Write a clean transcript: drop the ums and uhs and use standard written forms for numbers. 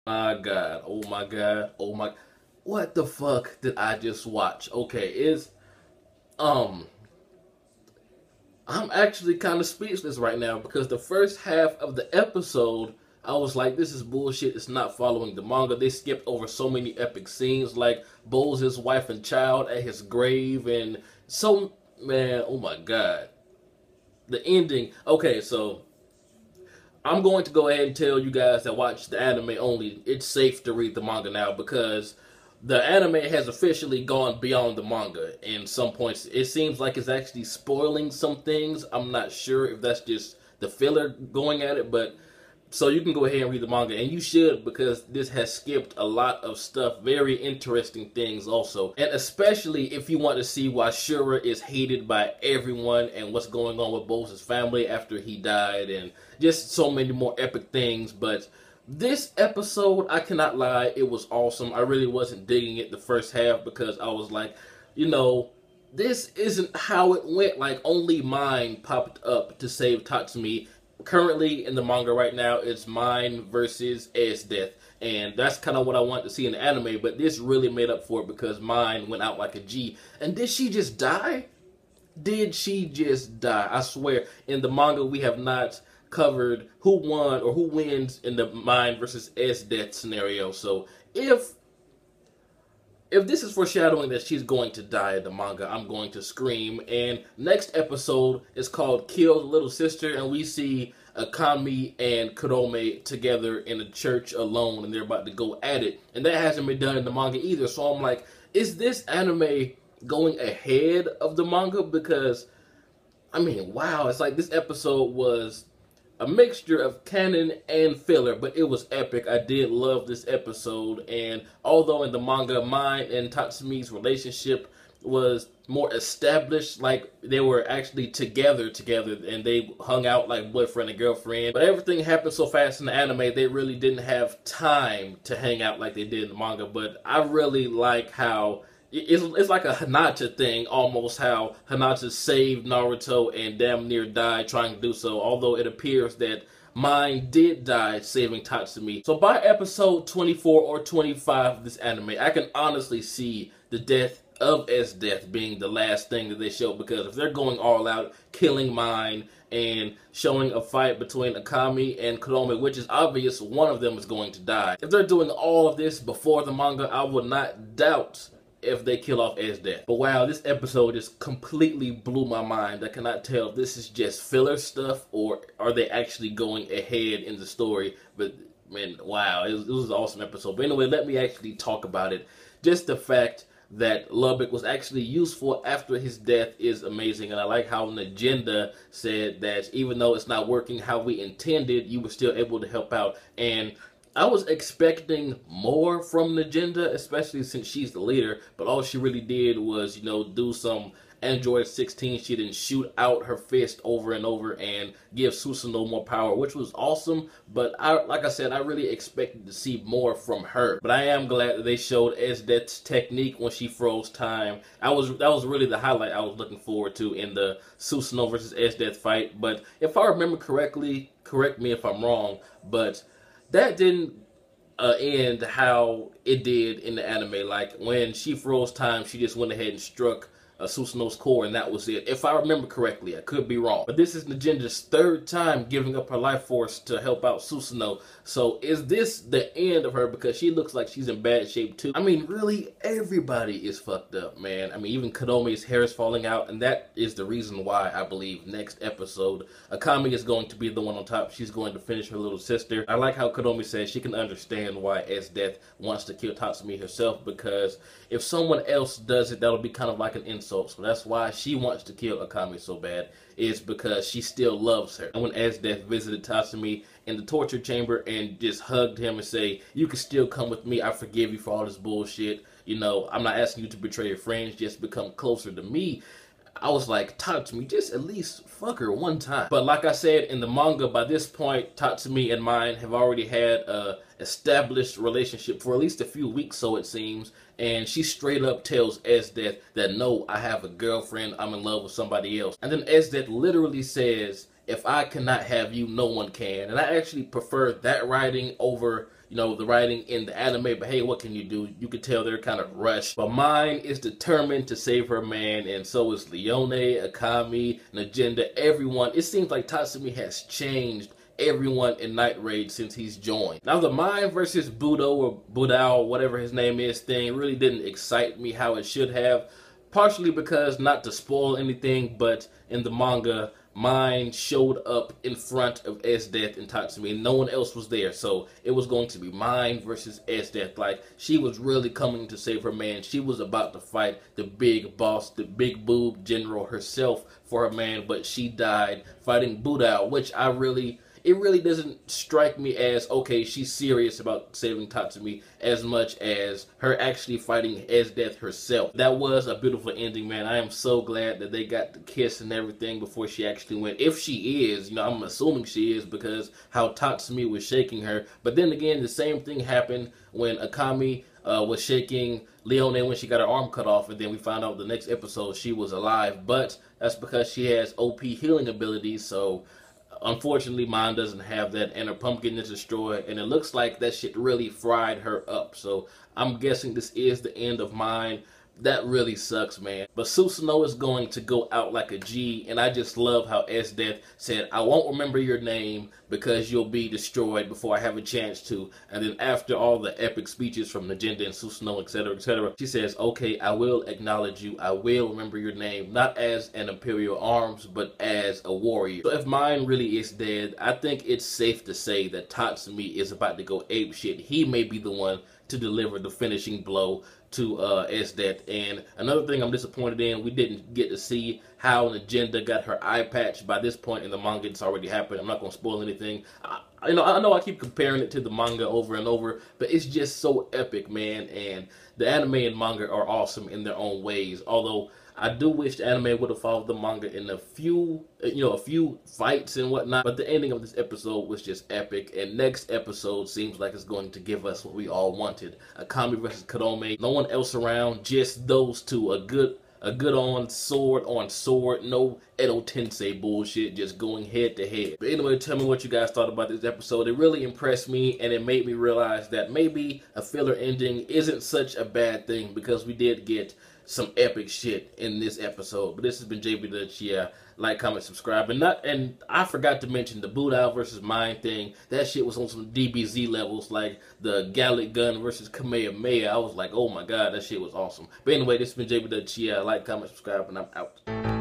My God, oh my God, oh my, what the fuck did I just watch? Okay, um, I'm actually kind of speechless right now because the first half of the episode, I was like, this is bullshit. It's not following the manga. They skipped over so many epic scenes, like Bowles' wife and child at his grave, and so, man, oh my God. The ending, okay, so I'm going to go ahead and tell you guys that watch the anime only, it's safe to read the manga now because the anime has officially gone beyond the manga in some points. It seems like it's actually spoiling some things. I'm not sure if that's just the filler going at it, but so you can go ahead and read the manga, and you should because this has skipped a lot of stuff, very interesting things also. And especially if you want to see why Shura is hated by everyone and what's going on with Bowles' family after he died and just so many more epic things. But this episode, I cannot lie, it was awesome. I really wasn't digging it the first half because I was like, you know, this isn't how it went. Like, only mine popped up to save Tatsumi. Currently in the manga right now, it's mine versus Death, and that's kind of what I want to see in the anime, but this really made up for it because mine went out like a G. And did she just die? Did she just die? I swear, in the manga we have not covered who won or who wins in the mine versus Death scenario. So if this is foreshadowing that she's going to die in the manga, I'm going to scream. And next episode is called Kill the Little Sister, and we see Akame and Kurome together in a church alone, and they're about to go at it. And that hasn't been done in the manga either, so I'm like, is this anime going ahead of the manga? Because, I mean, wow, it's like this episode was a mixture of canon and filler, but it was epic. I did love this episode, and although in the manga, mine and Tatsumi's relationship was more established, like they were actually together, and they hung out like boyfriend and girlfriend, but everything happened so fast in the anime, they really didn't have time to hang out like they did in the manga. But I really like how it's like a Hinata thing, almost, how Hinata saved Naruto and damn near died trying to do so, although it appears that mine did die saving Tatsumi. So by episode 24 or 25 of this anime, I can honestly see the death of Death being the last thing that they show, because if they're going all out, killing mine and showing a fight between Akame and Kurome, which is obvious one of them is going to die. If they're doing all of this before the manga, I would not doubt if they kill off Death. But wow, this episode just completely blew my mind. I cannot tell if this is just filler stuff or are they actually going ahead in the story. But man, wow, it was an awesome episode. But anyway, let me actually talk about it. Just the fact that Lubbock was actually useful after his death is amazing, and I like how an agenda said that even though it's not working how we intended, you were still able to help out. And I was expecting more from Agenda, especially since she's the leader, but all she really did was, you know, do some Android 16. She didn't shoot out her fist over and over and give Susanoo more power, which was awesome, but like I said, I really expected to see more from her. But I am glad that they showed Death's technique when she froze time. That was really the highlight I was looking forward to in the Susanoo versus Death fight. But if I remember correctly, correct me if I'm wrong, but that didn't end how it did in the anime. Like, when she froze time, she just went ahead and struck Susanoo's core, and that was it. If I remember correctly, I could be wrong. But this is Nagenda's third time giving up her life force to help out Susanoo. So is this the end of her? Because she looks like she's in bad shape too. I mean, really, everybody is fucked up, man. I mean, even Kodome's hair is falling out, and that is the reason why I believe next episode Akame is going to be the one on top. She's going to finish her little sister. I like how Kodome says she can understand why Death wants to kill Tatsumi herself, because if someone else does it, that'll be kind of like an insult. So that's why she wants to kill Akame so bad, is because she still loves her. And when Death visited Tatsumi in the torture chamber and just hugged him and say, you can still come with me, I forgive you for all this bullshit, you know, I'm not asking you to betray your friends, just become closer to me. I was like, Tatsumi, just at least fuck her one time. But like I said, in the manga, by this point, Tatsumi and mine have already had a established relationship for at least a few weeks, so it seems. And she straight up tells Death that, no, I have a girlfriend, I'm in love with somebody else. And then Death literally says, if I cannot have you, no one can. And I actually prefer that writing over you know, the writing in the anime, but hey, what can you do? You could tell they're kind of rushed. But Mine is determined to save her man, and so is Leone, Akame, Najenda, everyone. It seems like Tatsumi has changed everyone in Night Raid since he's joined. Now the Mine versus Budo or Budao, whatever his name is, thing really didn't excite me how it should have. Partially because, not to spoil anything, but in the manga, Mine showed up in front of Esdeath and Tatsumi, and no one else was there. So it was going to be Mine versus Esdeath. Like, she was really coming to save her man. She was about to fight the big boss, the big boob general herself for her man, but she died fighting Budao, which it really doesn't strike me as, okay, she's serious about saving Tatsumi as much as her actually fighting Esdeath herself. That was a beautiful ending, man. I am so glad that they got the kiss and everything before she actually went. If she is, you know, I'm assuming she is because how Tatsumi was shaking her. But then again, the same thing happened when Akame was shaking Leone when she got her arm cut off, and then we found out the next episode she was alive. But that's because she has OP healing abilities, so unfortunately, Mine doesn't have that, and her pumpkin is destroyed, and it looks like that shit really fried her up. So I'm guessing this is the end of Mine. That really sucks, man. But Susanoo is going to go out like a G, and I just love how Esdeath said, I won't remember your name because you'll be destroyed before I have a chance to. And then after all the epic speeches from Najenda and Susanoo, etc., she says, okay, I will acknowledge you. I will remember your name, not as an Imperial Arms, but as a warrior. So if Mine really is dead, I think it's safe to say that Tatsumi is about to go apeshit. He may be the one to deliver the finishing blow to Esdeath. And another thing I'm disappointed in, we didn't get to see how Najenda got her eye patch. By this point in the manga, it's already happened. I'm not going to spoil anything. I know I keep comparing it to the manga over and over, but it's just so epic, man. And the anime and manga are awesome in their own ways. Although I do wish the anime would have followed the manga in a few fights and whatnot. But the ending of this episode was just epic. And next episode seems like it's going to give us what we all wanted: Akame versus Kurome. No one else around, just those two. A good on sword, no Edo Tensei bullshit, just going head to head. But anyway, tell me what you guys thought about this episode. It really impressed me, and it made me realize that maybe a filler ending isn't such a bad thing, because we did get some epic shit in this episode. But this has been jbDAuchiha. Like, comment, subscribe, and I forgot to mention the Budao versus Mine thing. That shit was on some DBZ levels, like the Gallic Gun versus Kamehameha. I was like, oh my god, that shit was awesome. But anyway, this has been jbDAuchiha. Like, comment, subscribe, and I'm out.